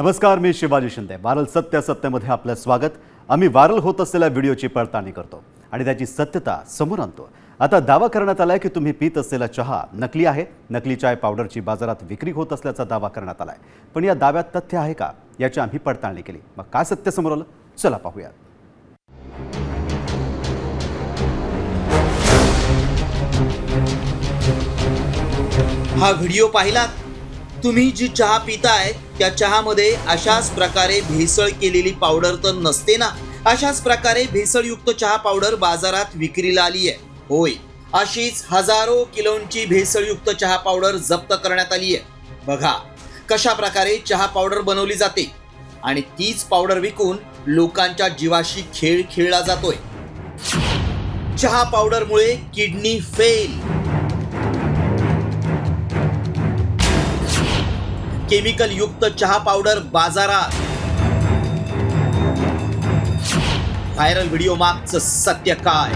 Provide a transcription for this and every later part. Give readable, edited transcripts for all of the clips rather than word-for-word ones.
नमस्कार, मी शिवाजी शिंदे. वारल सत्य सत्यमध्ये आपलं स्वागत. आम्ही वारल होत असलेल्या व्हिडिओची पडताळणी करतो आणि त्याची सत्यता समोर आणतो. आता दावा करण्यात आलाय की तुम्ही पीत असलेला चहा नकली आहे. नकली चाय पावडरची बाजारात विक्री होत असल्याचा दावा करण्यात आलाय. पण या दाव्यात तथ्य आहे का, याची आम्ही पडताळणी केली. मग काय सत्य समोर आलं, चला पाहूया. हा व्हिडिओ पाहिलात? तुम्ही जी चहा पिताय त्या चहामध्ये अशाच प्रकारे भेसळ केलेली पावडर तर नसते ना. अशाच प्रकारे भेसळयुक्त चहा पावडर बाजारात विक्रीला आली आहे. होय, अशीच हजारो किलोंची भेसळयुक्त चहा पावडर जप्त करण्यात आली आहे. बघा कशा प्रकारे चहा पावडर बनवली जाते आणि तीच पावडर विकून लोकांच्या जीवाशी खेळ खेळला जातोय. चहा पावडरमुळे किडनी फेल, केमिकल युक्त चहा पावडर बाजारात. व्हायरल व्हिडिओ मागचं सत्य काय?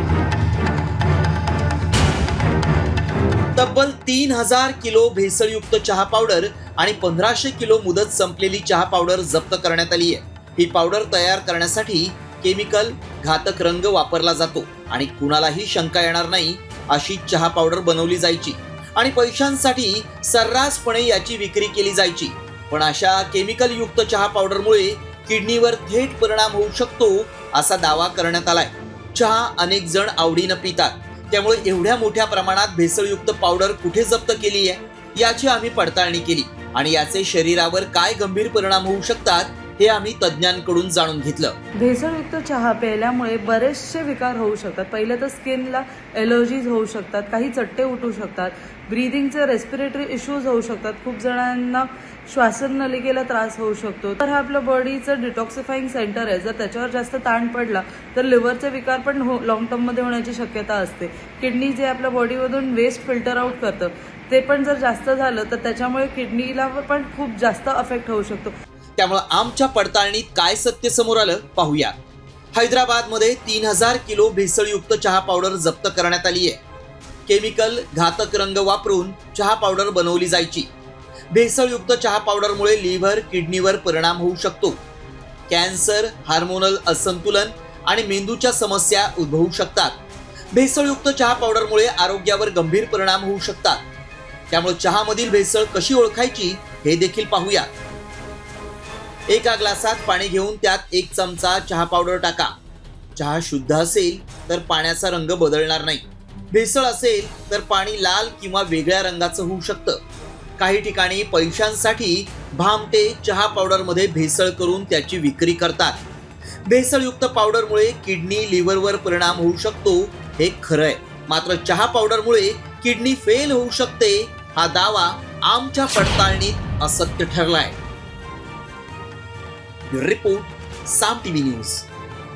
तब्बल 3000 किलो भेसळयुक्त चहा पावडर आणि 1500 किलो मुदत संपलेली चहा पावडर जप्त करण्यात आली आहे. ही पावडर तयार करण्यासाठी केमिकल घातक रंग वापरला जातो आणि कुणालाही शंका येणार नाही अशी चहा पावडर बनवली जायची आणि पैशांसाठी सर्रासपणे याची विक्री केली जायची. पण अशा केमिकल युक्त चहा पावडरमुळे किडनीवर थेट परिणाम होऊ शकतो असा दावा करण्यात आलाय. चहा अनेक जण आवडीनं पितात, त्यामुळे एवढ्या मोठ्या प्रमाणात भेसळयुक्त पावडर कुठे जप्त केली आहे याची आम्ही पडताळणी केली आणि याचे शरीरावर काय गंभीर परिणाम होऊ शकतात हे आम्ही तज्ज्ञांकडून जाणून घेतलं. भेसळयुक्त चहा प्यायल्यामुळे बरेचसे विकार होऊ शकतात. पहिलं तर स्किनला एलर्जीज होऊ शकतात, काही चट्टे उठू शकतात, ब्रीदिंगचे रेस्पिरेटरी इश्यूज होऊ शकतात, खूप जणांना श्वासनलिकेला त्रास होऊ शकतो. तर हा आपलं बॉडीचं डिटॉक्सिफाईंग सेंटर आहे. जर त्याच्यावर जास्त ताण पडला तर लिव्हरचे विकार पण लॉंग टर्ममध्ये होण्याची शक्यता असते. किडनी जे आपल्या बॉडीमधून वेस्ट फिल्टर आउट करतं ते पण जर जास्त झालं तर त्याच्यामुळे किडनीला पण खूप जास्त अफेक्ट होऊ शकतो. त्यामुळे आमच्या पडताळणीत काय सत्य समोर आलं पाहूया. हैदराबादमध्ये 3000 किलो भेसळयुक्त चहा पावडर जप्त करण्यात आली आहे. केमिकल घातक रंग वापरून चहा पावडर बनवली जायची. भेसळयुक्त चहा पावडरमुळे लिव्हर किडनीवर परिणाम होऊ शकतो. कॅन्सर, हार्मोनल असंतुलन आणि मेंदूच्या समस्या उद्भवू शकतात. भेसळयुक्त चहा पावडरमुळे आरोग्यावर गंभीर परिणाम होऊ शकतात. त्यामुळे चहामधील भेसळ कशी ओळखायची हे देखील पाहूया. एका ग्लासात पाणी घेऊन त्यात 1 चमचा चहा पावडर टाका. चहा शुद्ध असेल तर पाण्याचा रंग बदलणार नाही. भेसळ असेल तर पाणी लाल किंवा वेगळ्या रंगाचं होऊ शकतं. काही ठिकाणी पैशांसाठी भामटे चहा पावडरमध्ये भेसळ करून त्याची विक्री करतात. भेसळयुक्त पावडरमुळे किडनी लिव्हरवर परिणाम होऊ शकतो हे खरं आहे. मात्र चहा पावडरमुळे किडनी फेल होऊ शकते हा दावा आमच्या पडताळणीत असत्य ठरलाय. रिपोर्ट साम टीव्ही न्यूज.